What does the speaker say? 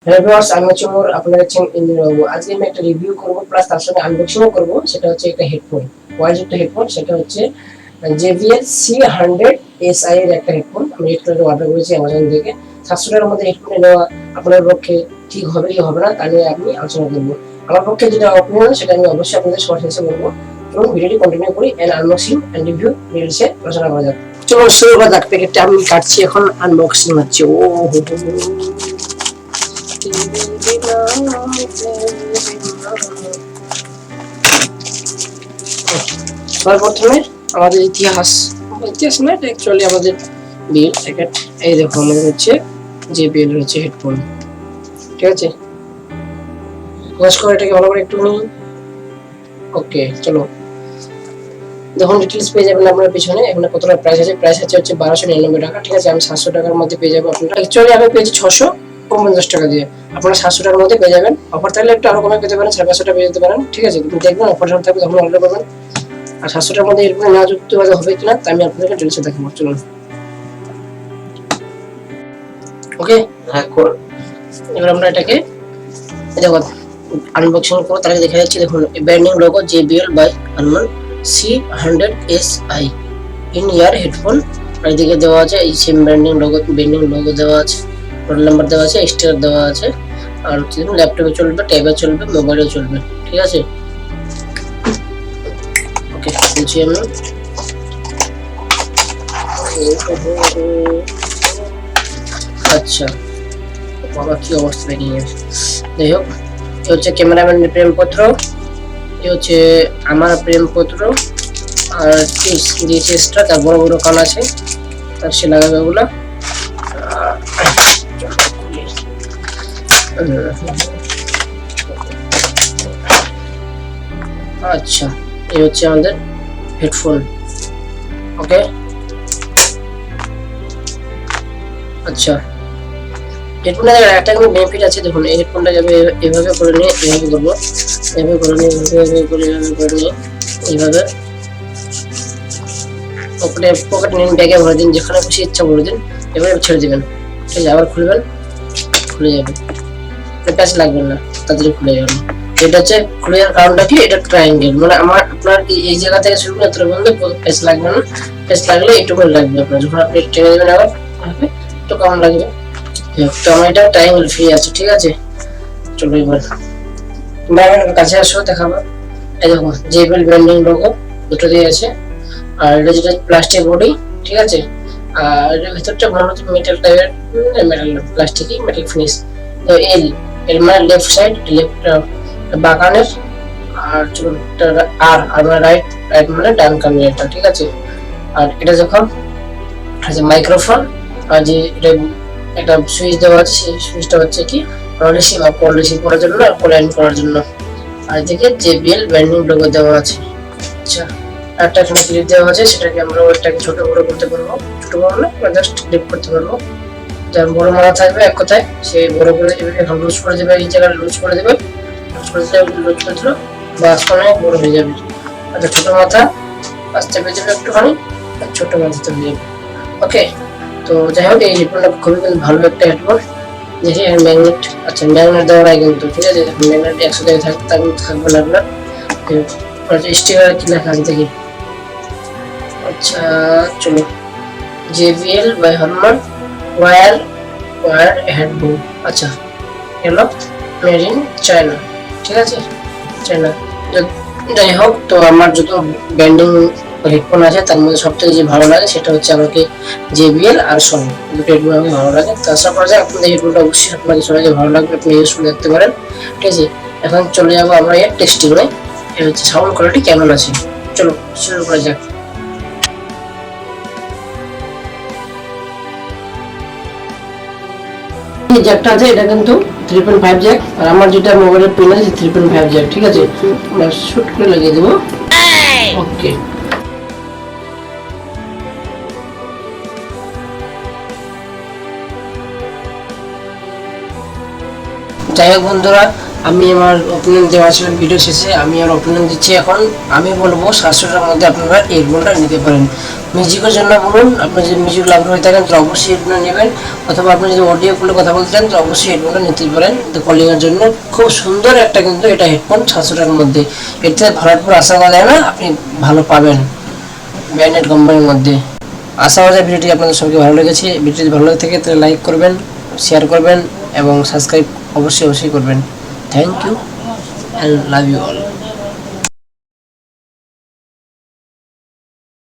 Hello viewers, আমি হচ্ছে আপনারা দেখছেন ইঞ্জিনিয়ার বাবু। আজকে আমি একটা রিভিউ করব প্লাস তার সঙ্গে আনবক্সিংও করব। সেটা হচ্ছে একটা হেডফোন, ওয়াইজ একটা হেডফোন। সেটা হচ্ছে JBL C100SI এর একটা হেডফোন। আমি রেড কালারে অর্ডার করেছি অ্যামাজন থেকে। 700 টাকার মধ্যে হেডফোন নেওয়া আপনার পক্ষে ঠিক হবে কি হবে না তা নিয়ে আমি আলোচনা করব। আমার পক্ষে যেটা অপিনিয়ন সেটা আমি অবশ্যই আপনাদের সঠিক বলবো। চলুন ভিডিওটি কন্টিনিউ করি এন্ড আনবক্সিং এন্ড রিভিউ ডিটেইলসে আলোচনা করা যাক। চলুন শুরু করা যাক। প্যাকেটটা আমি কাটছি, এখন আনবক্সিং হচ্ছে। ও হো সর্বপ্রথমে আমাদের ইতিহাস না, এটা অ্যাকচুয়ালি আমাদের বিল প্যাকেট। এই দেখো আমাদের হচ্ছে JBL এর হচ্ছে হেডফোন, ঠিক আছে। ওয়াশ করে এটাকে ভালো করে একটু নিই। ওকে, চলো দেখুন ডিটেইলস পেয়ে যাবেন আপনার পিছনে। এখানে কতটা প্রাইস আছে, প্রাইস আছে হচ্ছে 1299 টাকা, ঠিক আছে। আমি 700 টাকার মধ্যে পেয়ে যাবো আপনারা। অ্যাকচুয়ালি আমি পেয়েছি 650 টাকা দিয়ে, আপনারা 700 টাকার মধ্যে পেয়ে যাবেন। অফার থাকলে একটু আরো কমে পেতে পারেন, 550 টাকা পেয়ে যেতে পারেন, ঠিক আছে। তুমি দেখবেন অফার থাকবে তখন অর্ডার করবেন। আর 700 টাকার মধ্যে এরপরে নেওয়া যুক্তিবাদ হবে কিনা তা আমি আপনাদেরকে ডিটেইলসে দেখাবো। চলুন ওকে, হ্যাঁ কর। এবার আমরা এটাকে দেখো আনবক্সিং করব। তার আগে দেখা যাচ্ছে দেখুন branding logo JBL by Harman C100SI in ear headphone. আর এদিকে দেওয়া আছে এই সেম ব্র্যান্ডিং লোগো দেওয়া আছে, মডেল নাম্বার দেওয়া আছে, স্টিকার দেওয়া আছে। আর ল্যাপটপে চলবে, ট্যাবে চলবে, মোবাইলে চলবে, ঠিক আছে। ওকে, বলছি আমি আচ্ছা বাবা কি অবস্থা দেখে নিয়েছে। যাই হোক, এ হচ্ছে ক্যামেরাম্যানের প্রেমপত্র, এ হচ্ছে আমার প্রেমপত্র। আর দিয়েছে এক্সট্রা, তার বড় বড় কান আছে, তার সে লাগাবে ওগুলা। আচ্ছা, এই হচ্ছে আমাদের হেডফোন। ওকে, আচ্ছা হেডফোনের একটা কোনো বেনিফিট আছে। দেখুন এই হেডফোনটা যাবে এভাবে করে নিয়ে, এভাবে করবো, এভাবে করে নিয়ে, এভাবে করে নিয়ে, এইভাবে পকেট নিন, ব্যাগে ভরে দিন, যেখানে খুশি ইচ্ছা ভরে দিন, এভাবে ছেড়ে দিবেন, ঠিক আছে। আবার খুলবেন, খুলে যাবে, প্যাচ লাগবে না, তাড়াতাড়ি খুলে যাবে। এটা হচ্ছে খুলে যাওয়ার কারণটা কি, এটা ট্রায়াঙ্গেল, মানে আপনার এই জায়গা থেকে শুরু করে এতটা পর্যন্ত প্যাচ লাগবে না। প্যাচ লাগলে এইটুকু লাগবে আপনার, যখন আপনি টেনে দেবেন আবার একটু কম লাগবে। তো আমার এটা ট্রায়াঙ্গেল ফ্রি আছে, ঠিক আছে। চলো এবার ব্র্যান্ডের কাছে আসো, দেখাবো। এই দেখো JBL ব্র্যান্ডিং লোগো দুটো দিয়ে আছে। আর এটা যেটা প্লাস্টিক বডি, ঠিক আছে। আর এর ভিতরটা মনে হচ্ছে মেটাল টাইপের, মেটাল প্লাস্টিকই, মেটাল ফিনিশ। তো এর মানে লেফট সাইড, লেফট বাগানের। আর আর মানে রাইট মানে ডান কানের এটা, ঠিক আছে। আর এটা যখন মাইক্রোফোন, আর যে এটা একটা সুইচ দেওয়া আছে, সেই সুইচটা হচ্ছে কি রিসিভ আর কল রিসিভ করার জন্য আর কল এন্ড করার জন্য। আর এদিকে JBL ব্র্যান্ডিং লোগো দেওয়া আছে। আচ্ছা, একটা এখানে ক্লিপ দেওয়া আছে, সেটাকে আমরা ওইটাকে ছোট বড় করতে পারবো। ছোট বড় না, জাস্ট ক্লিপ করতে পারবো। যার বড় মাথা থাকবে এক কথায়, সে বড় করে দেবে, এখন লুজ করে দেবে, এই জায়গাটা লুজ করে দেবে, লুজ করে দিল বাস অনেক বড় হয়ে যাবে। আচ্ছা, ছোট মাথা আস্তে পেয়ে যাবে একটুখানি, আর ছোট মাথাতে হয়ে যাবে। ওকে, তো যাই হোক এই হেডফোনটা খুবই ভালো একটা হেডফোন। দেখি ম্যাগনেট, আচ্ছা ম্যাগনেট দেওয়ার আগে কিন্তু, ঠিক আছে। ম্যাগনেট 100 টাকা থাকবে না আপনার। স্টিকার কি লেখা আছে দেখি। আচ্ছা চলো, JBL by Harman wire headphone. আচ্ছা, এগুলো মেড ইন চায়না, ঠিক আছে, চায়না। যাই হোক, তো আমার যত ব্র্যান্ডিং হেডফোন আছে তার মধ্যে সবথেকে যে ভালো লাগে সেটা হচ্ছে আমাকে JBL আর সনি, দুটো হেডফোন আমাকে ভালো লাগে। তো আশা করা যায় আপনাদের হেডফোনটা অবশ্যই আপনাদের সবাইকে ভালো লাগবে, আপনি ইউজ করে দেখতে পারেন, ঠিক আছে। এখন চলে যাবো আমরা এর টেস্টিংয়ে, এর হচ্ছে সাউন্ড কোয়ালিটি কেমন আছে। চলো শুরু করা যাক। জ্যাকটা আছে, এটা কিন্তু 3.5 জ্যাক, আর আমার যেটা মোবাইলের পিন আছে 3.5 জ্যাক, ঠিক আছে। আমরা শুট করে লাগিয়ে দেবো। ওকে, যাই হোক বন্ধুরা, আমি আমার ওপিনিয়ন দেওয়া ছিল ভিডিও শেষে, আমি আর ওপিনিয়ন দিচ্ছি। এখন আমি বলবো 700 টাকার মধ্যে আপনারা এই হেডফোনটা নিতে পারেন। মিউজিকের জন্য বলুন, আপনি যদি মিউজিক লাভার হয়ে থাকেন তো অবশ্যই হেডফোন নেবেন, অথবা আপনি যদি অডিও কলে কথা বলতে চান তো অবশ্যই হেডফোনটা নিতেই পারেন। তো কলিংয়ের জন্য খুব সুন্দর একটা কিন্তু এটা হেডফোন 700 টাকার মধ্যে, এর থেকে ভালো পুরো আশা করা যায় না, আপনি ভালো পাবেন ব্র্যান্ডেড কোম্পানির মধ্যে। আশা করা যায় ভিডিওটি আপনাদের সবাইকে ভালো লেগেছে। ভিডিওটি ভালো লেগে থাকে তাহলে লাইক করবেন, শেয়ার করবেন এবং সাবস্ক্রাইব অবশ্যই করবেন। Thank you and love you all.